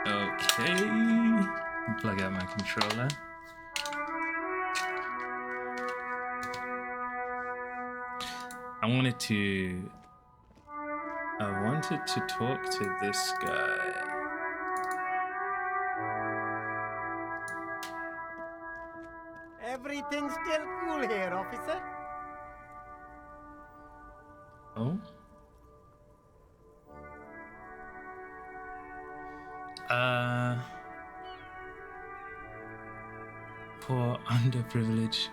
Okay. Plug out my controller. I wanted to talk to this guy. Everything's still cool here, officer. Oh? Poor underprivileged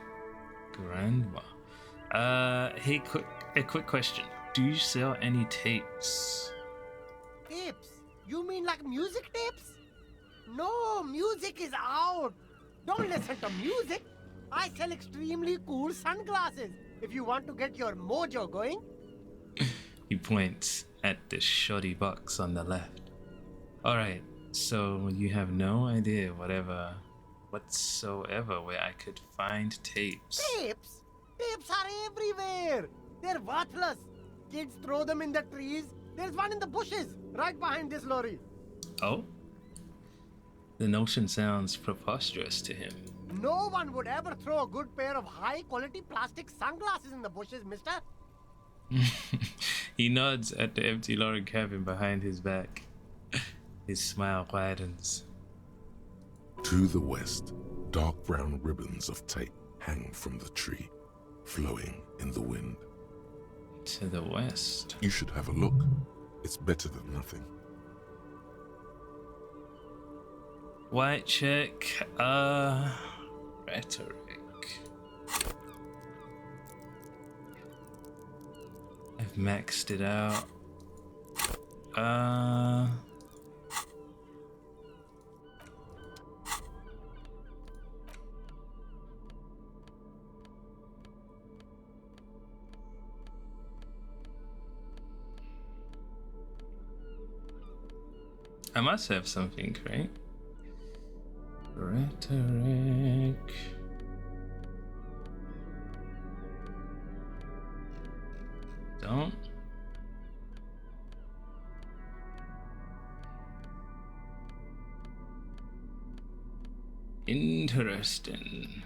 grandma. Hey, a quick question. Do you sell any tapes? Tapes? You mean like music tapes? No, music is out. Don't listen to music. I sell extremely cool sunglasses if you want to get your mojo going. He points at the shoddy box on the left. Alright, so you have no idea whatsoever where I could find tapes. Tapes? Tapes are everywhere. They're worthless. Kids throw them in the trees. There's one in the bushes right behind this lorry. Oh? The notion sounds preposterous to him. No one would ever throw a good pair of high-quality plastic sunglasses in the bushes, mister. He nods at the empty lorry cabin behind his back. His smile widens. To the west, dark brown ribbons of tape hang from the tree, flowing in the wind. To the west. You should have a look. It's better than nothing. White check, rhetoric. I've maxed it out. I must have something, right? Rhetoric. Don't. Interesting.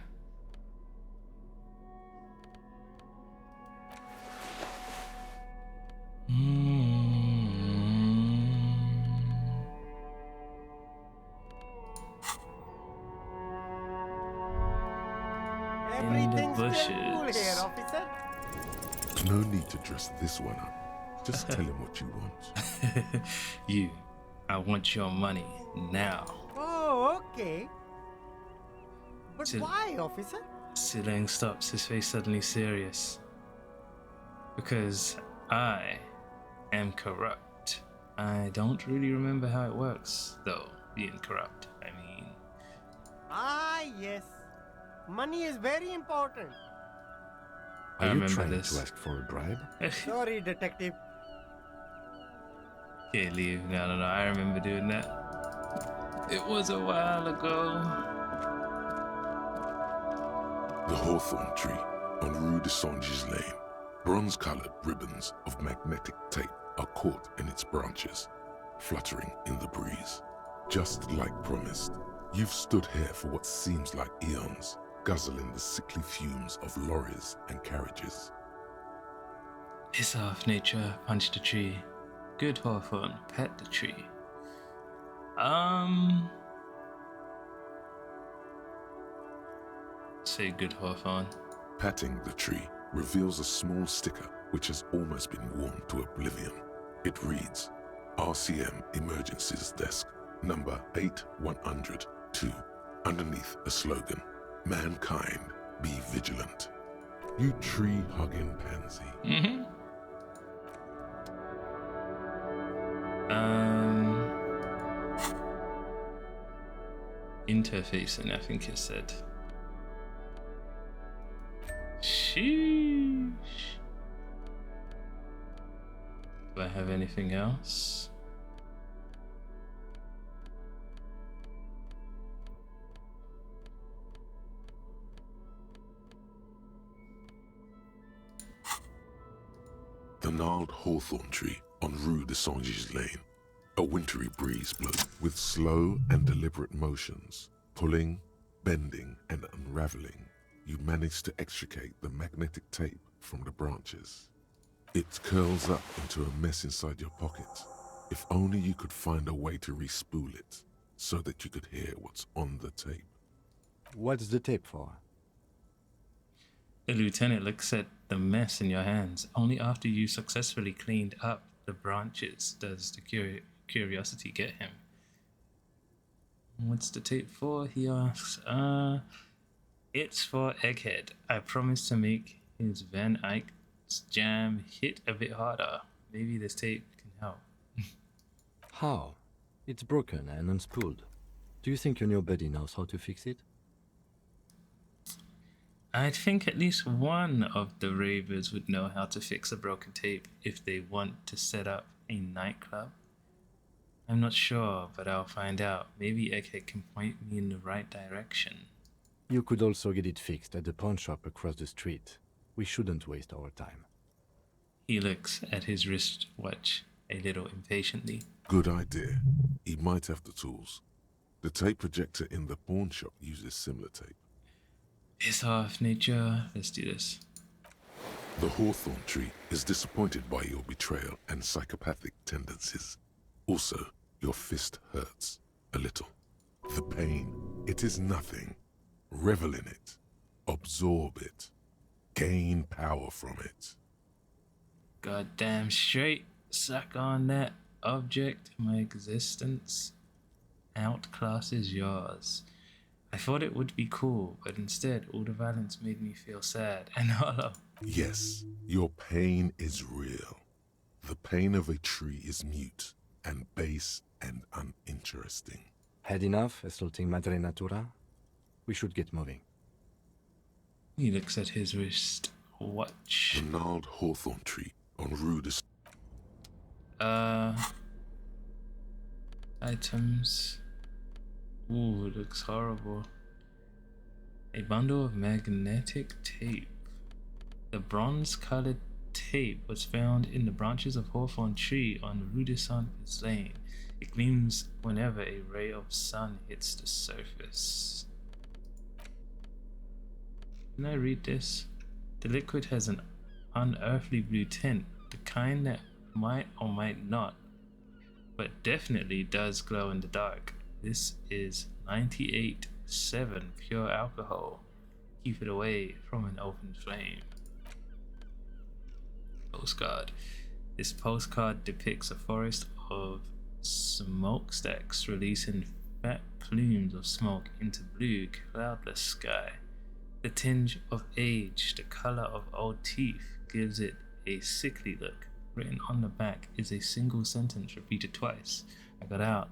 Everything's bushes. still cool here, officer. No need to dress this one up. Just tell him what you want. You, I want your money now. Oh, okay. But Sil- why, officer? Silang stops, his face suddenly serious. Because I am corrupt. I don't really remember how it works, though, being corrupt. I mean... Ah, yes. Money is very important. I Are you remember trying this. to ask for a bribe? Sorry, detective. Can't leave. No, I remember doing that. It was a while ago. The hawthorn tree on Rue de Songes Lane. Bronze-colored ribbons of magnetic tape are caught in its branches, fluttering in the breeze. Just like promised, you've stood here for what seems like eons, guzzling the sickly fumes of lorries and carriages. Piss off, nature. Punch the tree. Good hawthorn. Pet the tree. Say good hawthorn. Patting the tree reveals a small sticker which has almost been worn to oblivion. It reads, RCM Emergencies Desk, number 8102, underneath a slogan, Mankind, be vigilant. You tree-hugging pansy. Interfacing, I think it said. Sheesh. Do I have anything else? The gnarled hawthorn tree on Rue de Songes Lane. A wintry breeze blows with slow and deliberate motions, pulling, bending, and unraveling. You manage to extricate the magnetic tape from the branches. It curls up into a mess inside your pocket. If only you could find a way to re-spool it, so that you could hear what's on the tape. What's the tape for? The lieutenant looks at the mess in your hands. Only after you successfully cleaned up the branches does the curiosity get him. What's the tape for? He asks. It's for Egghead. I promised to make his Van Eyck's jam hit a bit harder. Maybe this tape can help. How? It's broken and unspooled. Do you think your new buddy knows how to fix it? I think at least one of the ravers would know how to fix a broken tape if they want to set up a nightclub. I'm not sure, but I'll find out. Maybe Egghead can point me in the right direction. You could also get it fixed at the pawn shop across the street. We shouldn't waste our time. He looks at his wristwatch a little impatiently. Good idea. He might have the tools. The tape projector in the pawn shop uses similar tape. Piss off, nature. Let's do this. The hawthorn tree is disappointed by your betrayal and psychopathic tendencies. Also, your fist hurts a little. The pain, it is nothing. Revel in it. Absorb it. Gain power from it. Goddamn straight. Suck on that object. My existence outclasses yours. I thought it would be cool, but instead all the violence made me feel sad and hollow. Yes, your pain is real. The pain of a tree is mute and base and uninteresting. Had enough assaulting Madre Natura? We should get moving. He looks at his wrist watch. The gnarled hawthorn tree on Rue de... Items. Ooh, it looks horrible. A bundle of magnetic tape. The bronze-colored tape was found in the branches of hawthorn tree on Rue de Saint-Lane. It gleams whenever a ray of sun hits the surface. Can I read this? The liquid has an unearthly blue tint, the kind that might or might not, but definitely does glow in the dark. This is 98.7 pure alcohol. Keep it away from an open flame. Postcard. This postcard depicts a forest of smokestacks releasing fat plumes of smoke into blue, cloudless sky. The tinge of age, the color of old teeth, gives it a sickly look. Written on the back is a single sentence repeated twice. I got out.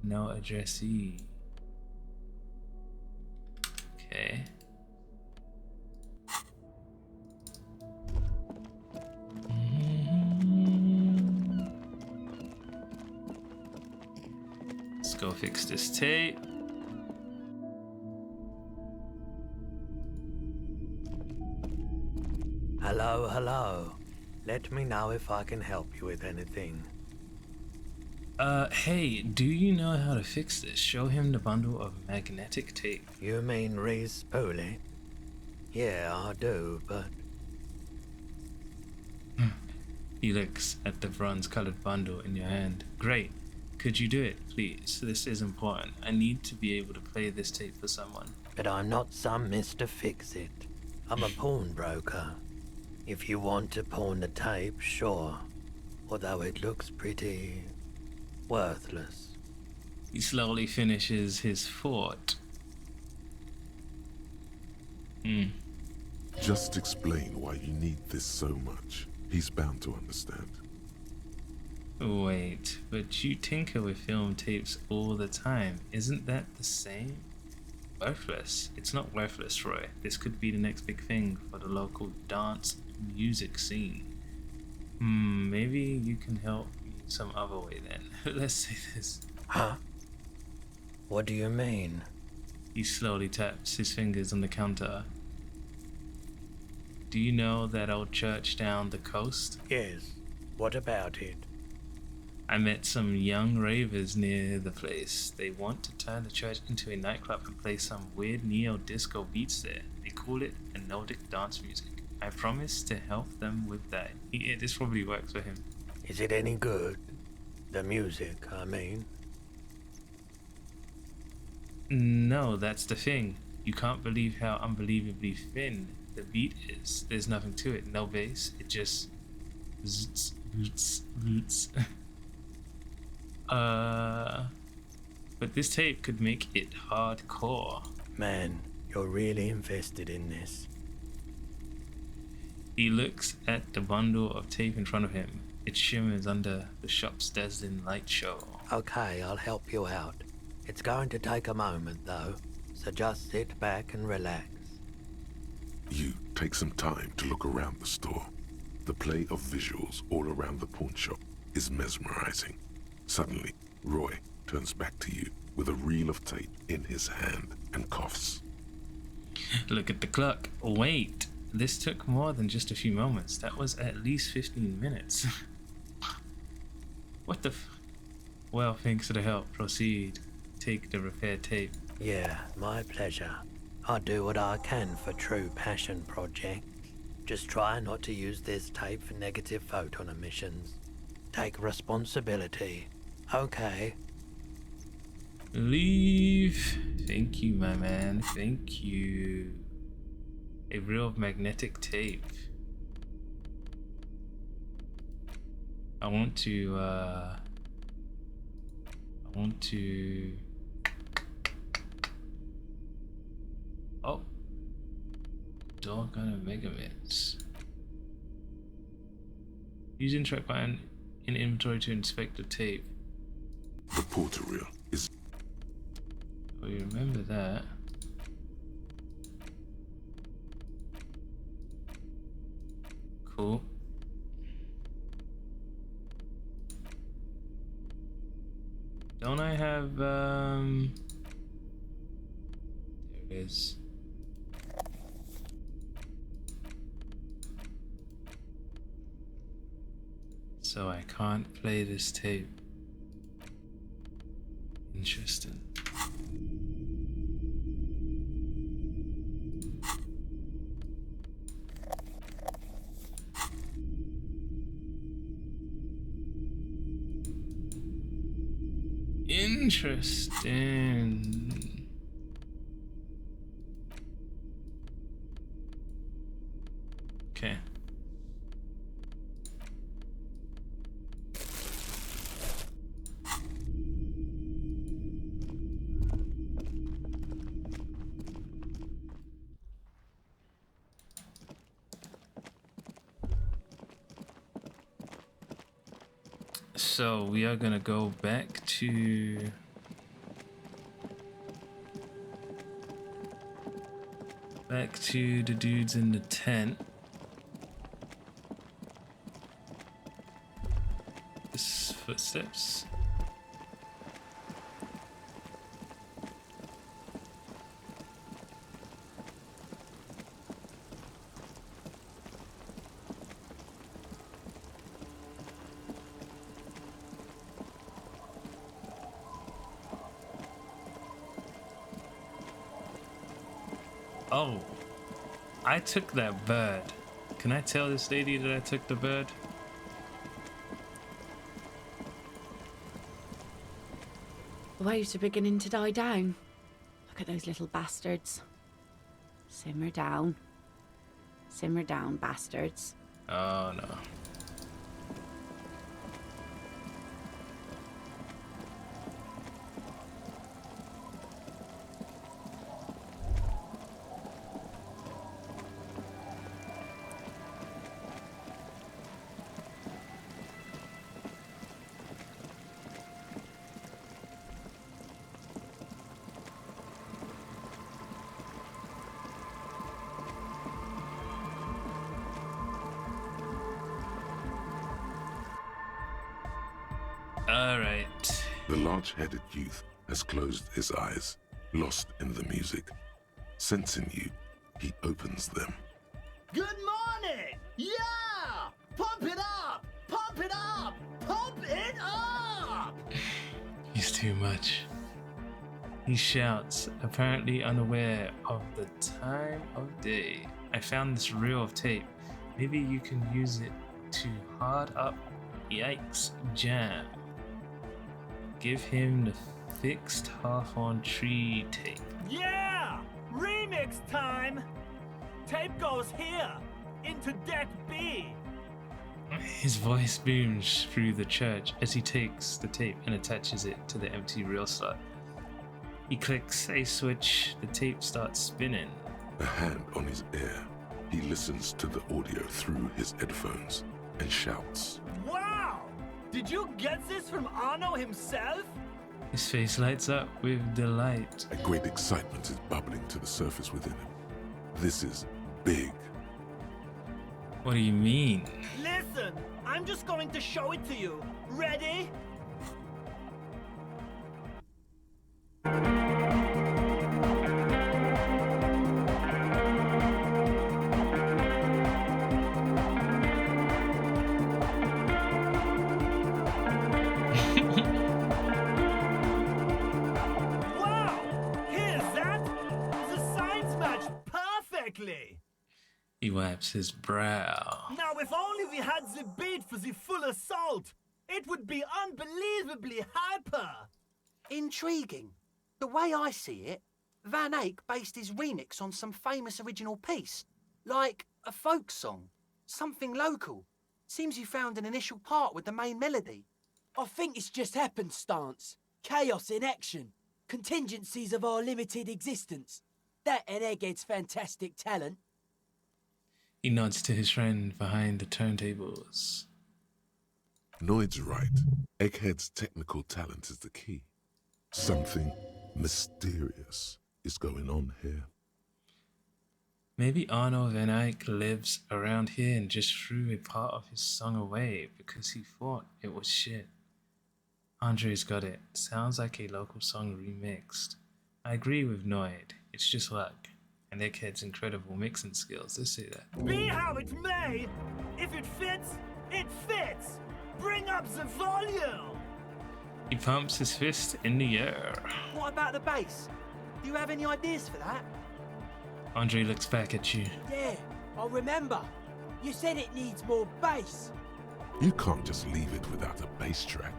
No addressee. Okay. Let's go fix this tape. Hello. Let me know if I can help you with anything. Hey, do you know how to fix this? Show him the bundle of magnetic tape. You mean re-spool it? Yeah, I do, but... He looks at the bronze-colored bundle in your hand. Great. Could you do it, please? This is important. I need to be able to play this tape for someone. But I'm not some Mr. Fix-It. I'm a pawnbroker. If you want to pawn the tape, sure. Although it looks pretty... worthless. He slowly finishes his thought. Just explain why you need this so much. He's bound to understand. Wait, but you tinker with film tapes all the time. Isn't that the same? Worthless. It's not worthless, Roy. This could be the next big thing for the local dance music scene. Maybe you can help me some other way then. Let's say this. Huh? What do you mean? He slowly taps his fingers on the counter. Do you know that old church down the coast? Yes. What about it? I met some young ravers near the place. They want to turn the church into a nightclub and play some weird neo-disco beats there. They call it a Nordic dance music. I promised to help them with that. This probably works for him. Is it any good? The music, I mean. No, that's the thing. You can't believe how unbelievably thin the beat is. There's nothing to it. No bass. It just... Zoots, roots, roots. But this tape could make it hardcore. Man, you're really invested in this. He looks at the bundle of tape in front of him. It shimmers under the shop's dazzling light show. Okay, I'll help you out. It's going to take a moment, though, so just sit back and relax. You take some time to look around the store. The play of visuals all around the pawn shop is mesmerizing. Suddenly, Roy turns back to you with a reel of tape in his hand and coughs. Look at the clock. Wait, this took more than just a few moments. That was at least 15 minutes. What the Well, thanks for the help. Proceed. Take the repair tape. Yeah, my pleasure. I'll do what I can for true passion project. Just try not to use this tape for negative photon emissions. Take responsibility. Okay. Leave. Thank you, my man. Thank you. A real magnetic tape. I want to Oh, doggone megamints. Use interact button in inventory to inspect the tape. The porter reel is... Oh, you remember that. Cool. Don't I have, there it is. So I can't play this tape. Interesting. Interesting. Okay. So we are gonna go back to the dudes in the tent. This footsteps. Oh, I took that bird. Can I tell this lady that I took the bird? The waves are beginning to die down. Look at those little bastards. Simmer down. Simmer down, bastards. Oh no. All right. The large-headed youth has closed his eyes, lost in the music. Sensing you, he opens them. Good morning! Yeah! Pump it up! Pump it up! Pump it up! He's too much. He shouts, apparently unaware of the time of day. I found this reel of tape. Maybe you can use it to hard up Yikes Jam. Give him the fixed half-on tree tape. Yeah! Remix time! Tape goes here, into deck B. His voice booms through the church as he takes the tape and attaches it to the empty reel slot. He clicks a switch, the tape starts spinning. A hand on his ear, he listens to the audio through his headphones and shouts. Wow! Did you get this from Arno himself? His face lights up with delight. A great excitement is bubbling to the surface within him. This is big. What do you mean? Listen, I'm just going to show it to you. Ready? He wipes his brow. Now, if only we had the beat for the full assault, it would be unbelievably hyper. Intriguing. The way I see it, Van Eyck based his remix on some famous original piece, like a folk song, something local. Seems you found an initial part with the main melody. I think it's just happenstance. Chaos in action. Contingencies of our limited existence. That and Egghead's fantastic talent. He nods to his friend behind the turntables. Noid's right. Egghead's technical talent is the key. Something mysterious is going on here. Maybe Arno Van Eyck lives around here and just threw a part of his song away because he thought it was shit. Andre's got it. Sounds like a local song remixed. I agree with Noid. It's just luck. And Egghead's incredible mixing skills. Let's say that. Be how it may, if it fits, it fits. Bring up the volume. He pumps his fist in the air. What about the bass? Do you have any ideas for that? Andre looks back at you. Yeah, I remember. You said it needs more bass. You can't just leave it without a bass track.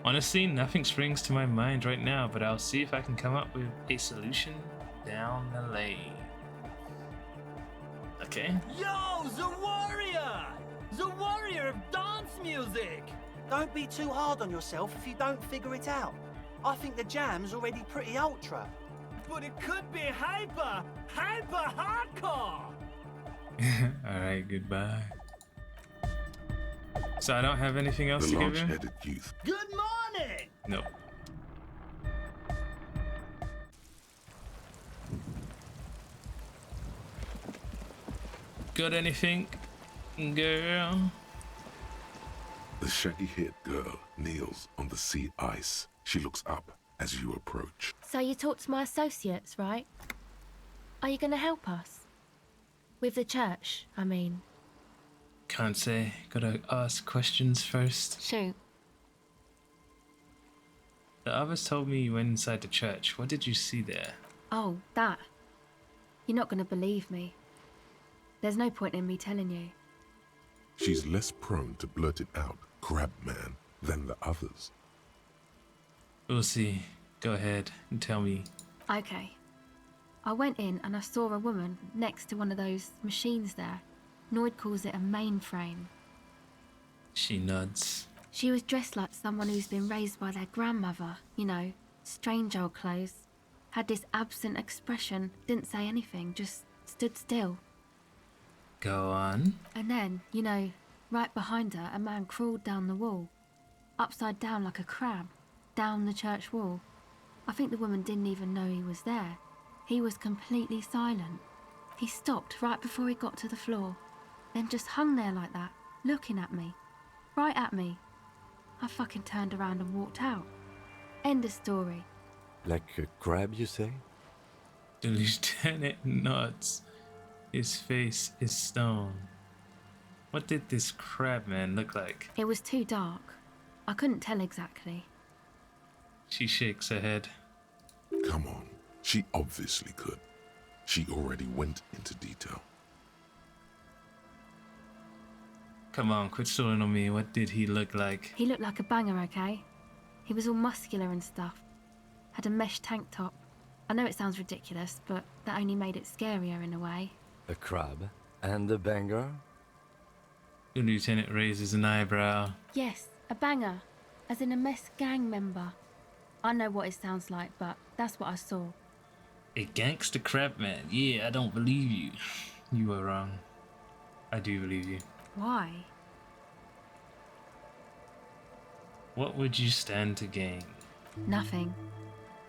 Honestly, nothing springs to my mind right now, but I'll see if I can come up with a solution down the lane. Okay. Yo, the warrior! The warrior of dance music! Don't be too hard on yourself if you don't figure it out. I think the jam's already pretty ultra. But it could be hyper hardcore! Alright, goodbye. So I don't have anything else The to give him? large-headed youth. Good morning! No. Got anything, girl? The shaggy-haired girl kneels on the sea ice. She looks up as you approach. So you talked to my associates, right? Are you going to help us? With the church, I mean. Can't say. Gotta ask questions first. Shoot. The others told me you went inside the church. What did you see there? Oh, that. You're not going to believe me. There's no point in me telling you. She's less prone to blurt it out, Crabman, than the others. We'll see. Go ahead and tell me. Okay. I went in and I saw a woman next to one of those machines there. Noid calls it a mainframe. She nods. She was dressed like someone who's been raised by their grandmother. You know, strange old clothes. Had this absent expression, didn't say anything, just stood still. Go on. And then, you know, right behind her, a man crawled down the wall. Upside down like a crab. Down the church wall. I think the woman didn't even know he was there. He was completely silent. He stopped right before he got to the floor. Then just hung there like that, looking at me. Right at me. I fucking turned around and walked out. End of story. Like a crab, you say? The lieutenant nods. His face is stone. What did this crab man look like? It was too dark. I couldn't tell exactly. She shakes her head. Come on, she obviously could. She already went into detail. Come on, quit stalling on me. What did he look like? He looked like a banger, okay? He was all muscular and stuff. Had a mesh tank top. I know it sounds ridiculous, but that only made it scarier in a way. A crab and a banger? The lieutenant raises an eyebrow. Yes, a banger. As in a mess gang member. I know what it sounds like, but that's what I saw. A gangster crab man. Yeah, I don't believe you. You were wrong. I do believe you. Why? What would you stand to gain? Nothing.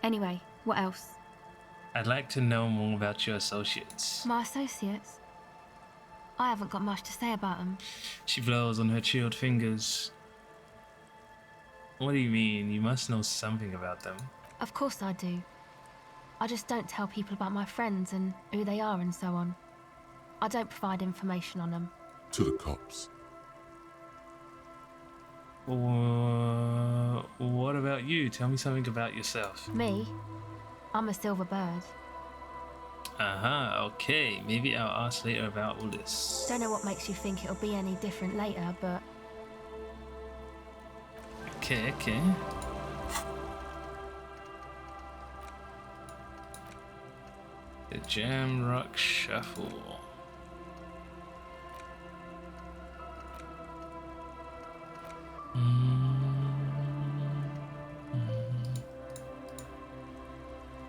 Anyway, what else? I'd like to know more about your associates. My associates? I haven't got much to say about them. She blows on her chilled fingers. What do you mean? You must know something about them. Of course I do. I just don't tell people about my friends and who they are and so on. I don't provide information on them. To the cops. What about you? Tell me something about yourself. Me? I'm a silver bird. Okay. Maybe I'll ask later about all this. Don't know what makes you think it'll be any different later, but... Okay. The Jam Rock Shuffle.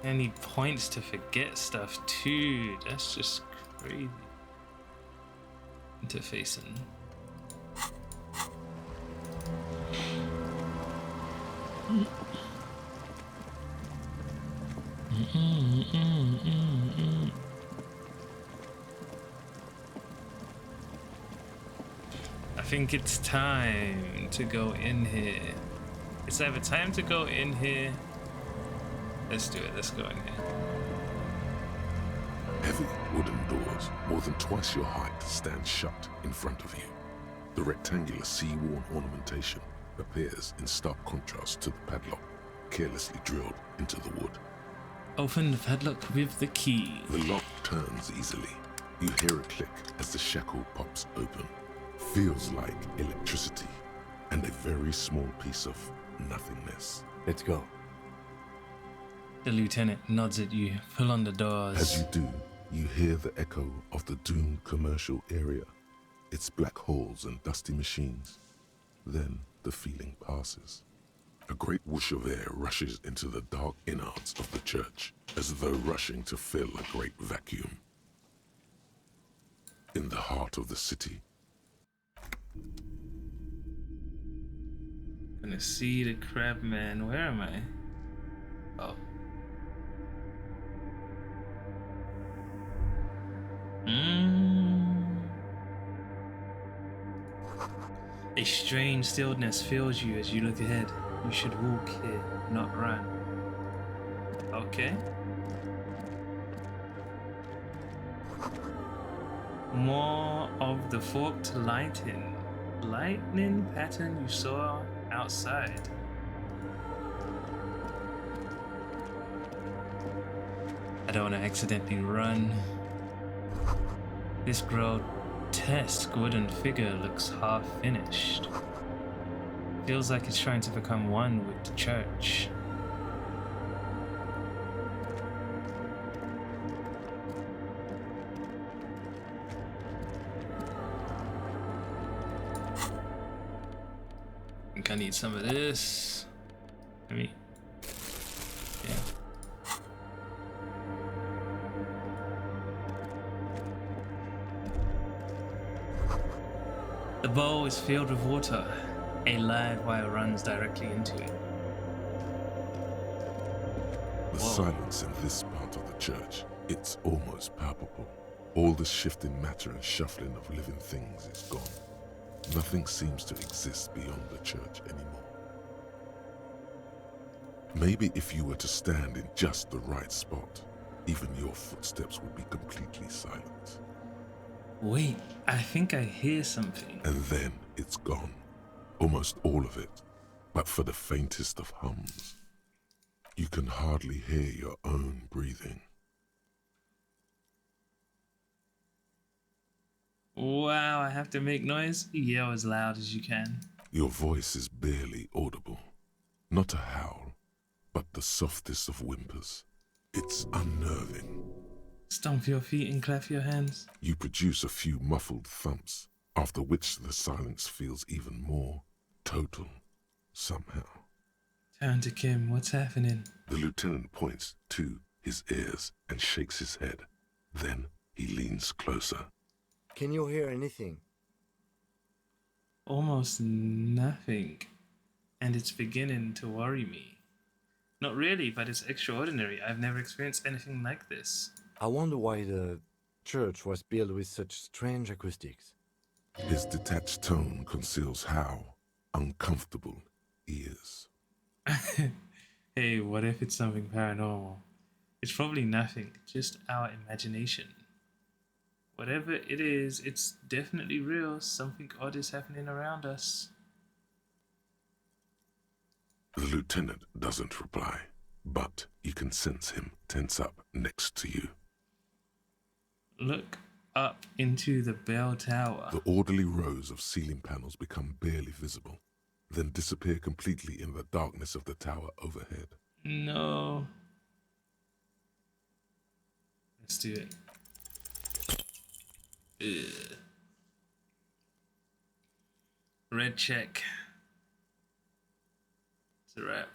And he points to forget stuff too. That's just crazy. Interfacing. I think it's time to go in here. It's either time to go in here. Let's do it. Let's go in here. Heavy wooden doors, more than twice your height, stand shut in front of you. The rectangular sea-worn ornamentation appears in stark contrast to the padlock, carelessly drilled into the wood. Open the padlock with the key. The lock turns easily. You hear a click as the shackle pops open. Feels like electricity and a very small piece of nothingness. Let's go. The lieutenant nods at you. Pull on the doors. As you do, you hear the echo of the doomed commercial area, its black holes and dusty machines. Then the feeling passes. A great whoosh of air rushes into the dark innards of the church, as though rushing to fill a great vacuum. In the heart of the city, Gonna see the crab man. Where am I? Oh. A strange stillness fills you as you look ahead. You should walk here, not run. Okay. More of the forked lightning pattern you saw outside. I don't want to accidentally run. This grotesque wooden figure looks half finished. Feels like it's trying to become one with the church. I think I need some of this. Yeah. The bowl is filled with water. A live wire runs directly into it. the silence in this part of the church, it's almost palpable. All the shifting matter and shuffling of living things is gone. Nothing seems to exist beyond the church anymore. Maybe if you were to stand in just the right spot, even your footsteps would be completely silent. Wait, I think I hear something. And then it's gone. Almost all of it. but for the faintest of hums, you can hardly hear your own breathing. Wow, I have to make noise? Yell as loud as you can. Your voice is barely audible. Not a howl, but the softest of whimpers. It's unnerving. Stomp your feet and clap your hands. You produce a few muffled thumps, after which the silence feels even more total, somehow. Turn to Kim, what's happening? The lieutenant points to his ears and shakes his head. Then he leans closer. Can you hear anything? Almost nothing. And it's beginning to worry me. Not really, but it's extraordinary. I've never experienced anything like this. I wonder why the church was built with such strange acoustics. His detached tone conceals how uncomfortable he is. Hey, what if it's something paranormal? It's probably nothing, just our imagination. Whatever it is, it's definitely real. Something odd is happening around us. The lieutenant doesn't reply, but you can sense him tense up next to you. Look up into the bell tower. The orderly rows of ceiling panels become barely visible, then disappear completely in the darkness of the tower overhead. No. Let's do it. Ugh. Red check. It's a wrap.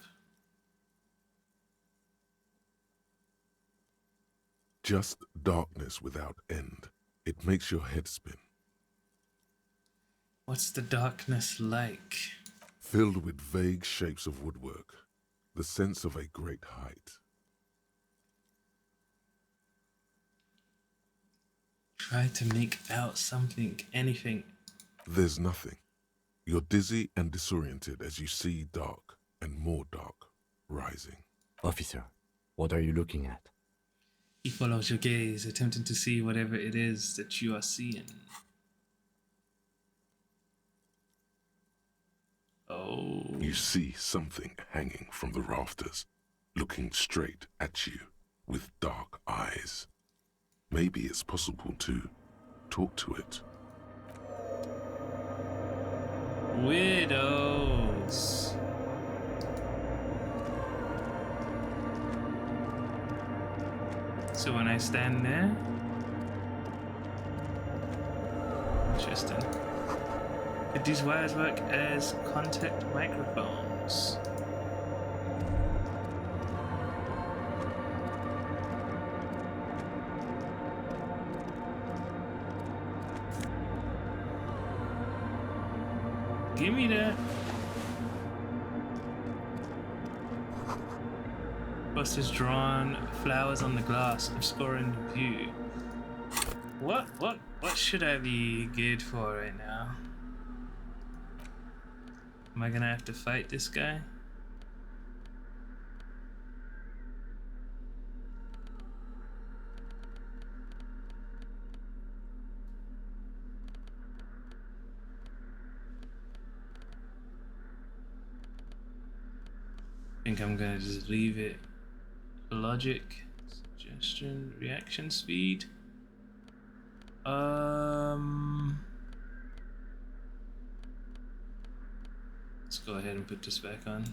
Just darkness without end. It makes your head spin. What's the darkness like? Filled with vague shapes of woodwork, the sense of a great height. Try to make out something, anything. There's nothing. You're dizzy and disoriented as you see dark and more dark rising. Officer, what are you looking at? He follows your gaze, attempting to see whatever it is that you are seeing. Oh. You see something hanging from the rafters, looking straight at you with dark eyes. Maybe it's possible to talk to it. Widows. So when I stand there, interesting. Could these wires work as contact microphones? Give me that. Buster's drawn flowers on the glass, obscuring the view. What should I be geared for right now? Am I gonna have to fight this guy? I think I'm gonna just leave it. Logic, suggestion, reaction speed. Let's go ahead and put this back on.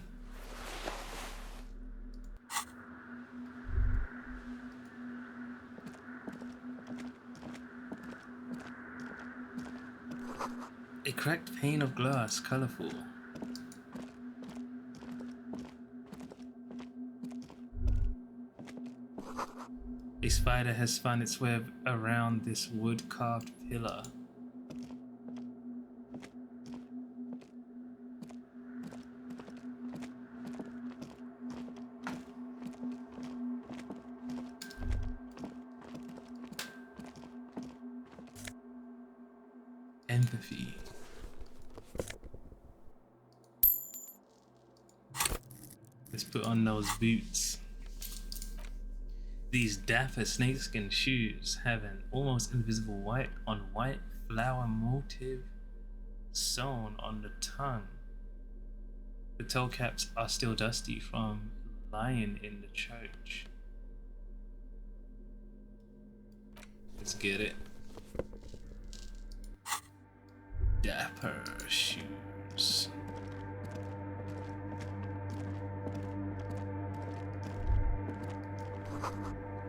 A cracked pane of glass, colorful. A spider has spun its web around this wood-carved pillar. Empathy. Let's put on those boots. These dapper snakeskin shoes have an almost invisible white on white flower motif sewn on the tongue. The toe caps are still dusty from lying in the church. Let's get it. Dapper shoes.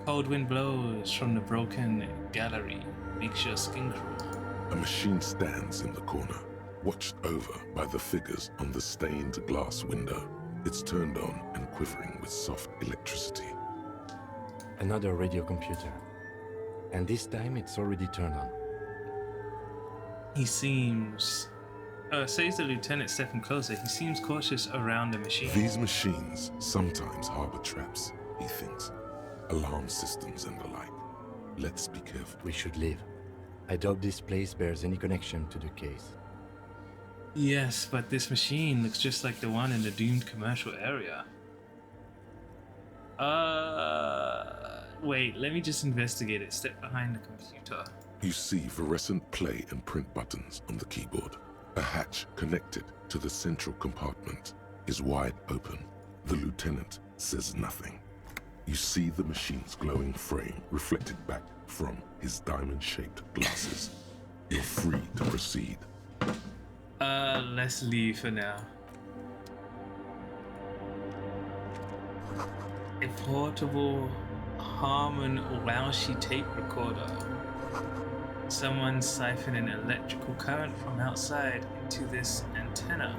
Cold wind blows from the broken gallery, makes your skin crawl. A machine stands in the corner, watched over by the figures on the stained glass window. It's turned on and quivering with soft electricity. Another radio computer. And this time it's already turned on. He seems... says the lieutenant stepping closer. He seems cautious around the machine. These machines sometimes harbor traps, he thinks. Alarm systems and the like. Let's be careful. We should leave. I doubt this place bears any connection to the case. Yes, but this machine looks just like the one in the doomed commercial area. Wait, let me just investigate it. Step behind the computer. You see fluorescent play and print buttons on the keyboard. A hatch connected to the central compartment is wide open. The lieutenant says nothing. You see the machine's glowing frame reflected back from his diamond-shaped glasses. You're free to proceed. Let's leave for now. A portable Harman Wowshy tape recorder. Someone siphoning electrical current from outside into this antenna.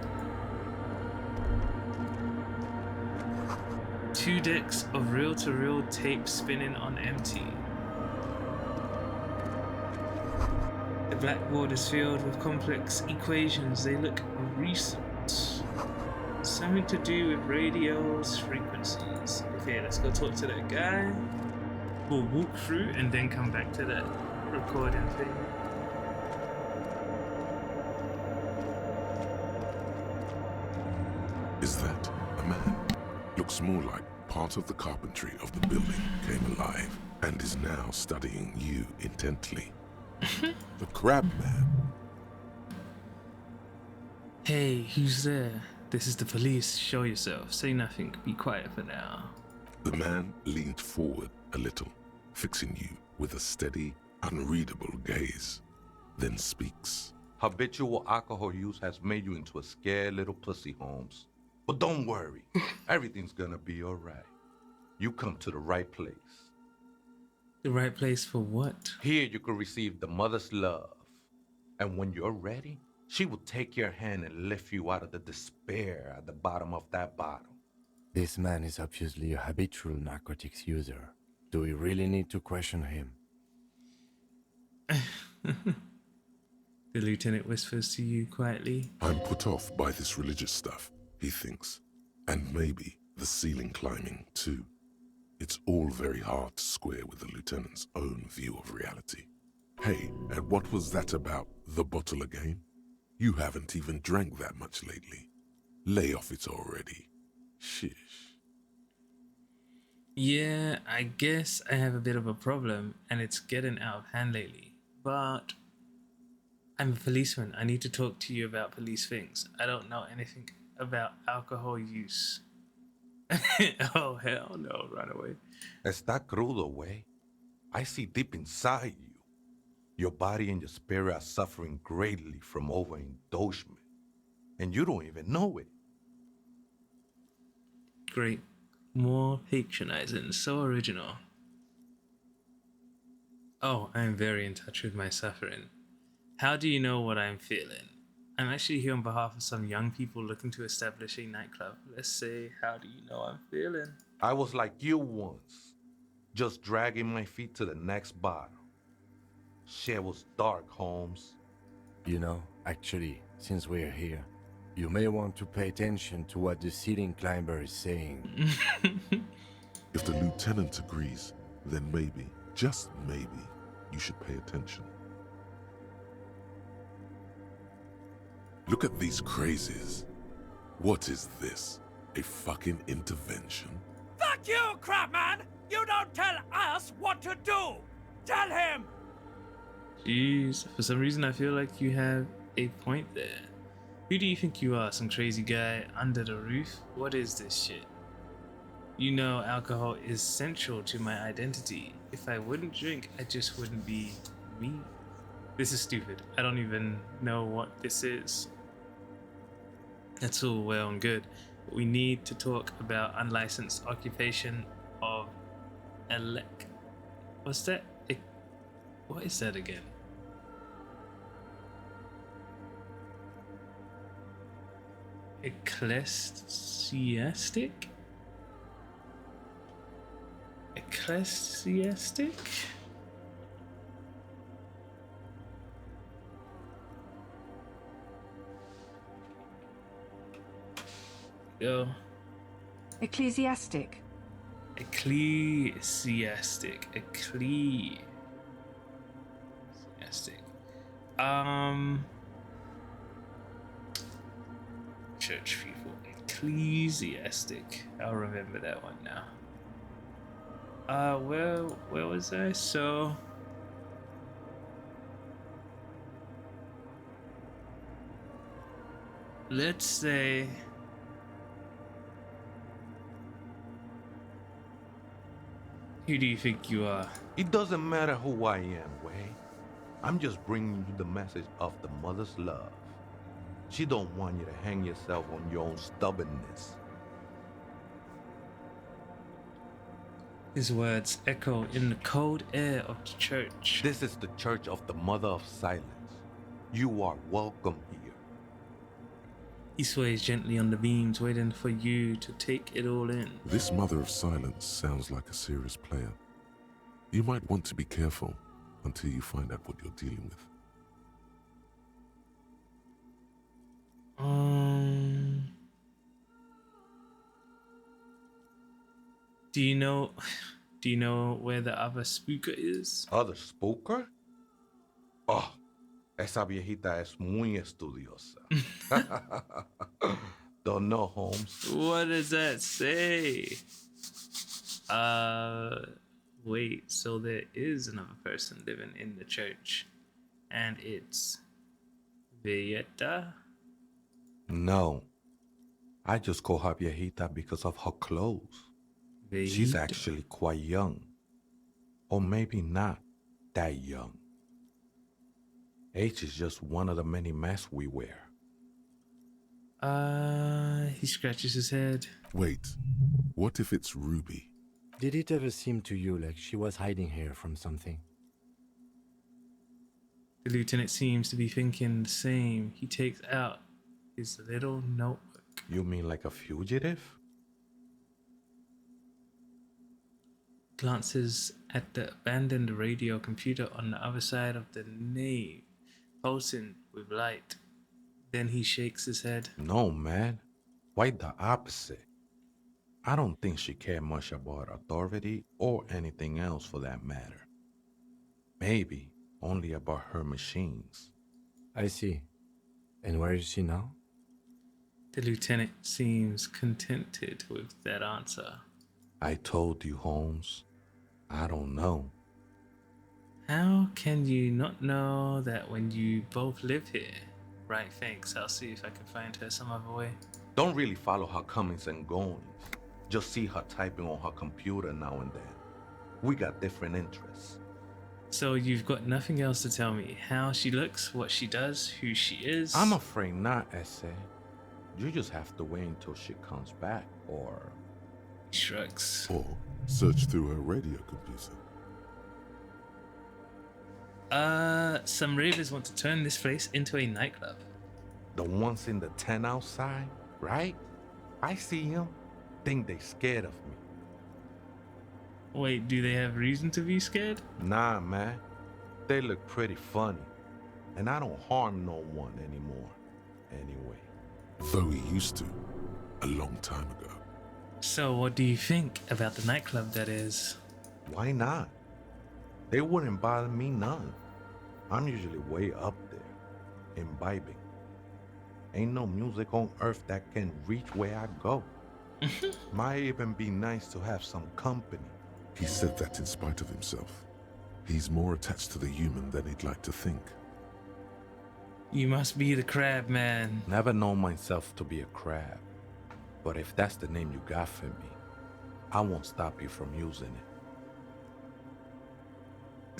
2 decks of reel-to-reel tape spinning on empty. The blackboard is filled with complex equations. They look recent. Something to do with radio's frequencies. Okay, let's go talk to that guy. We'll walk through and then come back to that recording thing. Is that a man? Looks more like part of the carpentry of the building came alive and is now studying you intently. The crab man. Hey, who's there? This is the police. Show yourself. Say nothing. Be quiet for now. The man leaned forward a little, fixing you with a steady, unreadable gaze, then speaks. Habitual alcohol use has made you into a scared little pussy, Holmes. But don't worry, everything's gonna be all right. You come to the right place. The right place for what? Here you can receive the mother's love. And when you're ready, she will take your hand and lift you out of the despair at the bottom of that bottle. This man is obviously a habitual narcotics user. Do we really need to question him? The lieutenant whispers to you quietly. I'm put off by this religious stuff, he thinks. And maybe the ceiling climbing, too. It's all very hard to square with the lieutenant's own view of reality. Hey, and what was that about the bottle again? You haven't even drank that much lately. Lay off it already. Shish. Yeah, I guess I have a bit of a problem and it's getting out of hand lately. But I'm a policeman. I need to talk to you about police things. I don't know anything about alcohol use. Oh, hell no, run away. Está crudo, way. I see deep inside you. Your body and your spirit are suffering greatly from overindulgence. And you don't even know it. Great. More patronizing. So original. Oh, I'm very in touch with my suffering. How do you know what I'm feeling? I'm actually here on behalf of some young people looking to establish a nightclub. Let's say, how do you know I'm feeling? I was like you once, just dragging my feet to the next bottle. Shit was dark, Holmes. You know, actually, since we're here, you may want to pay attention to what the ceiling climber is saying. If the lieutenant agrees, then maybe, just maybe, you should pay attention. Look at these crazies. What is this? A fucking intervention? Fuck you, Crabman! You don't tell us what to do! Tell him! Jeez, for some reason I feel like you have a point there. Who do you think you are? Some crazy guy under the roof? What is this shit? You know, alcohol is central to my identity. If I wouldn't drink, I just wouldn't be me. This is stupid. I don't even know what this is. That's all well and good, but we need to talk about unlicensed occupation of What's that? What is that again? Ecclesiastic? Ecclesiastic? Go. Ecclesiastic. Ecclesiastic. Church people. Ecclesiastic. I'll remember that one now. Where was I? So let's say who do you think you are? It doesn't matter who I am, Way. I'm just bringing you the message of the mother's love. She don't want you to hang yourself on your own stubbornness. His words echo in the cold air of the church. This is the church of the Mother of Silence. You are welcome here. He sways gently on the beams, waiting for you to take it all in. This Mother of Silence sounds like a serious player. You might want to be careful until you find out what you're dealing with. Do you know where the other spooker is? Other spooker? Oh, esa viejita es muy estudiosa. Don't know, Holmes. What does that say? Wait, so there is another person living in the church, and it's Vieta? No, I just call her viejita because of her clothes. Viejita. She's actually quite young. Or maybe not that young. Age is just one of the many masks we wear. He scratches his head. Wait, what if it's Ruby? Did it ever seem to you like she was hiding here from something? The lieutenant seems to be thinking the same. He takes out his little notebook. You mean like a fugitive? Glances at the abandoned radio computer on the other side of the nave, pulsing with light. Then he shakes his head. No, man. Quite the opposite. I don't think she cared much about authority or anything else for that matter. Maybe only about her machines. I see. And where is she now? The lieutenant seems contented with that answer. I told you, Holmes. I don't know. How can you not know that when you both live here? Right, thanks. I'll see if I can find her some other way. Don't really follow her comings and goings. Just see her typing on her computer now and then. We got different interests. So you've got nothing else to tell me? How she looks, what she does, who she is? I'm afraid not, Esse. You just have to wait until she comes back, or... He shrugs. Or search through her radio computer. Some ravers want to turn this place into a nightclub. The ones in the tent outside, right? I see them. Think they scared of me. Wait, do they have reason to be scared? Nah, man. They look pretty funny. And I don't harm no one anymore. Anyway. Though he used to, a long time ago. So what do you think about the nightclub, that is? Why not? They wouldn't bother me none. I'm usually way up there, imbibing. Ain't no music on earth that can reach where I go. Might even be nice to have some company. He said that in spite of himself. He's more attached to the human than he'd like to think. You must be the crab man. Never known myself to be a crab. But if that's the name you got for me, I won't stop you from using it.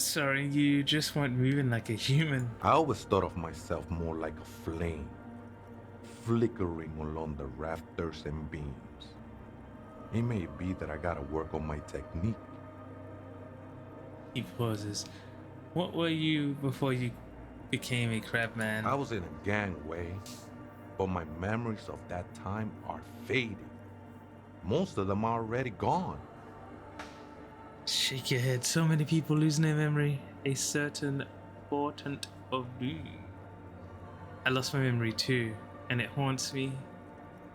Sorry, you just weren't moving like a human. I always thought of myself more like a flame, flickering along the rafters and beams. It may be that I gotta work on my technique. He pauses. What were you before you became a crab man? I was in a gangway, but my memories of that time are fading. Most of them are already gone. Shake your head. So many people losing their memory. A certain portent of doom. I lost my memory too, and it haunts me.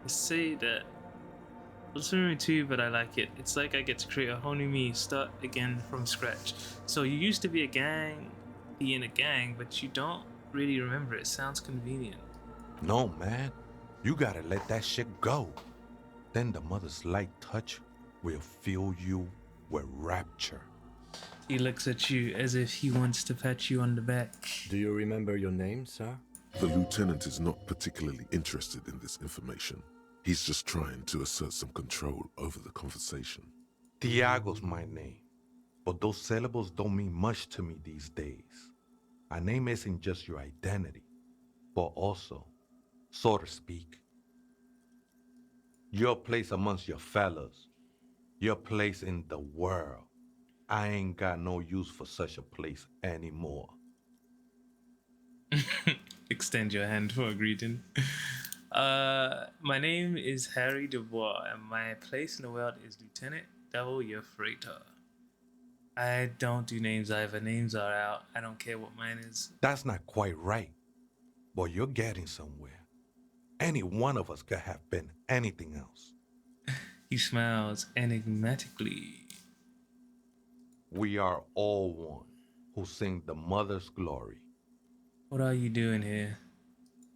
I say that I lost my memory too, but I like it. It's like I get to create a whole new me, start again from scratch. So you used to be in a gang, but you don't really remember it. Sounds convenient. No, man. You gotta let that shit go. Then the mother's light touch will fill you with rapture. He looks at you as if he wants to pat you on the back. Do you remember your name, sir? The lieutenant is not particularly interested in this information. He's just trying to assert some control over the conversation. Tiago's my name, but those syllables don't mean much to me these days. A name isn't just your identity, but also, so to speak, your place amongst your fellows, your place in the world. I ain't got no use for such a place anymore. Extend your hand for a greeting. My name is Harry Dubois, and my place in the world is Lieutenant Double Your Freighter. I don't do names either. Names are out. I don't care what mine is. That's not quite right, but you're getting somewhere. Any one of us could have been anything else. He smiles enigmatically. We are all one who sing the mother's glory. What are you doing here?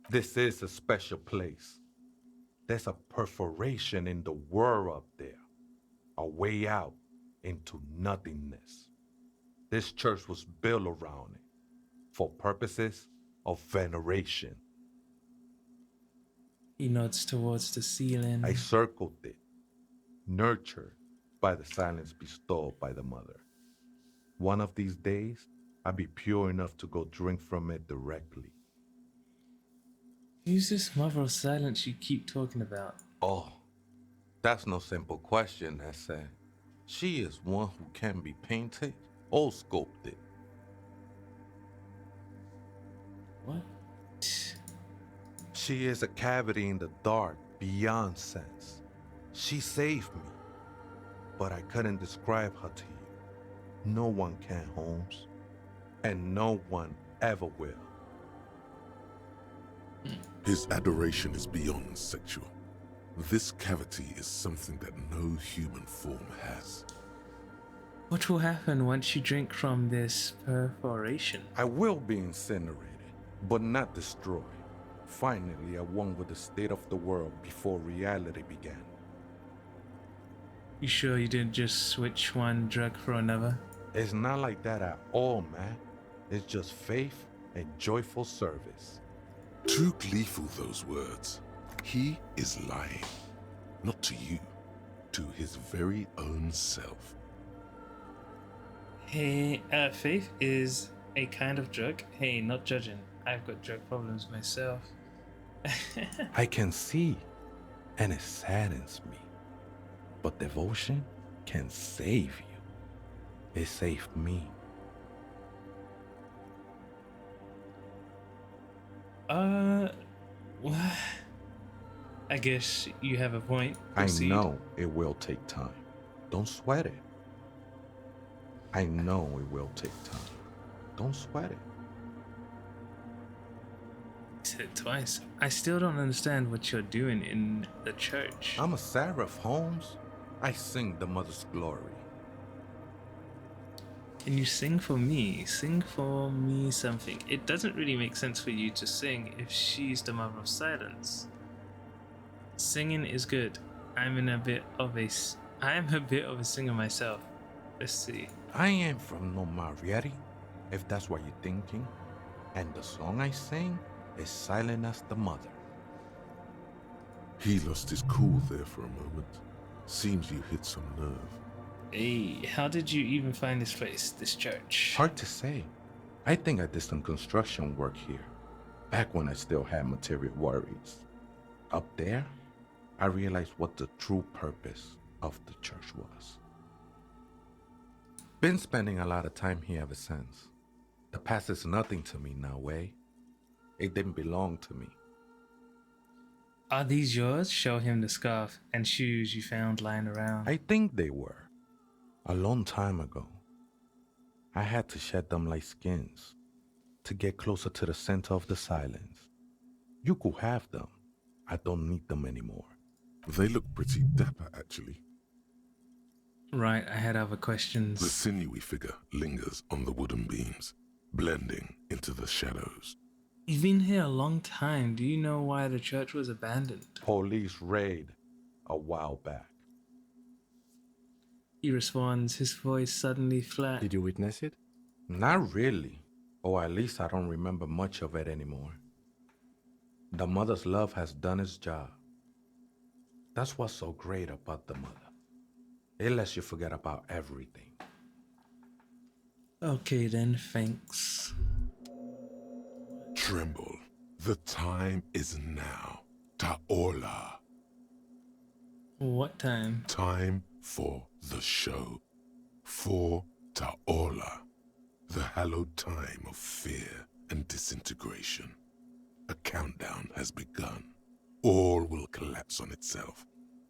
This is a special place. There's a perforation in the world up there, a way out into nothingness. This church was built around it for purposes of veneration. He nods towards the ceiling. I circled it, nurtured by the silence bestowed by the mother. One of these days, I'll be pure enough to go drink from it directly. Who's this mother of silence you keep talking about? Oh, that's no simple question, I said. She is one who can be painted or sculpted. What? She is a cavity in the dark beyond sense. She saved me, but I couldn't describe her to you. No one can, Holmes, and no one ever will. His adoration is beyond sexual. This cavity is something that no human form has. What will happen once you drink from this perforation? I will be incinerated, but not destroyed. Finally, at one with the state of the world before reality began. You sure you didn't just switch one drug for another? It's not like that at all, man. It's just faith and joyful service. Too gleeful, those words. He is lying. Not to you, to his very own self. Hey, faith is a kind of drug. Hey, not judging. I've got drug problems myself. I can see, and it saddens me. But devotion can save you. It saved me. I guess you have a point. I Proceed. know it will take time. Don't sweat it. I know it will take time. Don't sweat it. I said it twice. I still don't understand what you're doing in the church. I'm a seraph, Holmes. I sing the mother's glory. Can you sing for me? Sing for me something. It doesn't really make sense for you to sing if she's the mother of silence. Singing is good. I'm a bit of a singer myself. Let's see. I ain't from no Marietta, if that's what you're thinking. And the song I sing as silent as the mother. He lost his cool there for a moment. Seems you hit some nerve. Hey, how did you even find this place, this church? Hard to say. I think I did some construction work here, back when I still had material worries. Up there, I realized what the true purpose of the church was. Been spending a lot of time here ever since. The past is nothing to me now, eh? It didn't belong to me. Are these yours? Show him the scarf and shoes you found lying around. I think they were. A long time ago. I had to shed them like skins to get closer to the center of the silence. You could have them. I don't need them anymore. They look pretty dapper, actually. Right, I had other questions. The sinewy figure lingers on the wooden beams, blending into the shadows. You've been here a long time. Do you know why the church was abandoned? Police raid a while back. He responds, his voice suddenly flat. Did you witness it? Not really. Or at least I don't remember much of it anymore. The mother's love has done its job. That's what's so great about the mother. It lets you forget about everything. Okay then, thanks. Tremble. The time is now. Ta'ola. What time? Time for the show. For Ta'ola. The hallowed time of fear and disintegration. A countdown has begun. All will collapse on itself.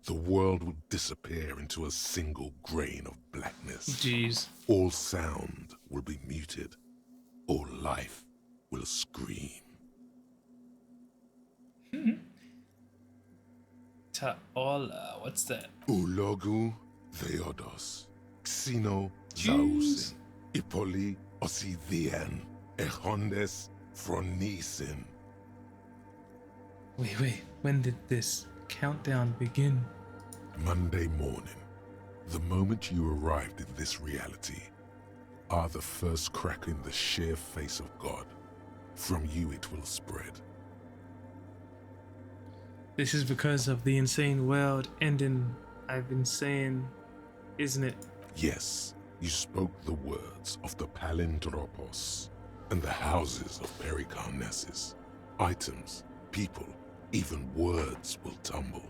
The world will disappear into a single grain of blackness. Jeez. All sound will be muted. All life will scream. Ta'ola, what's that? Ulogu Theodos. Xeno Jews. Zausin. Ipoli Osithian. Echondes Fronisin. Wait, when did this countdown begin? Monday morning, the moment you arrived in this reality, are the first crack in the sheer face of God. From you it will spread. This is because of the insane world ending I've been saying, isn't it? Yes, you spoke the words of the Palindropos and the houses of Pericarnassus. Items, people, even words will tumble.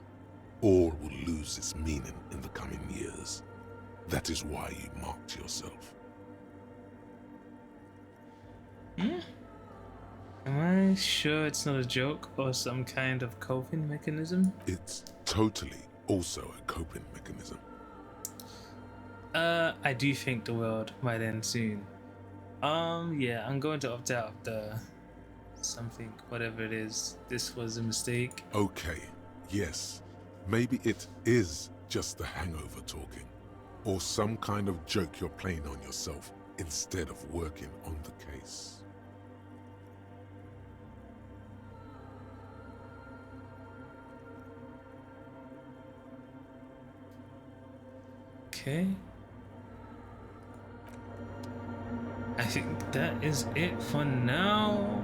All will lose its meaning in the coming years. That is why you marked yourself. Am I sure it's not a joke or some kind of coping mechanism? It's totally also a coping mechanism. I do think the world might end soon. Yeah, I'm going to opt out of the something, whatever it is. This was a mistake. Okay, yes. Maybe it is just a hangover talking. Or some kind of joke you're playing on yourself instead of working on the case. Okay. I think that is it for now.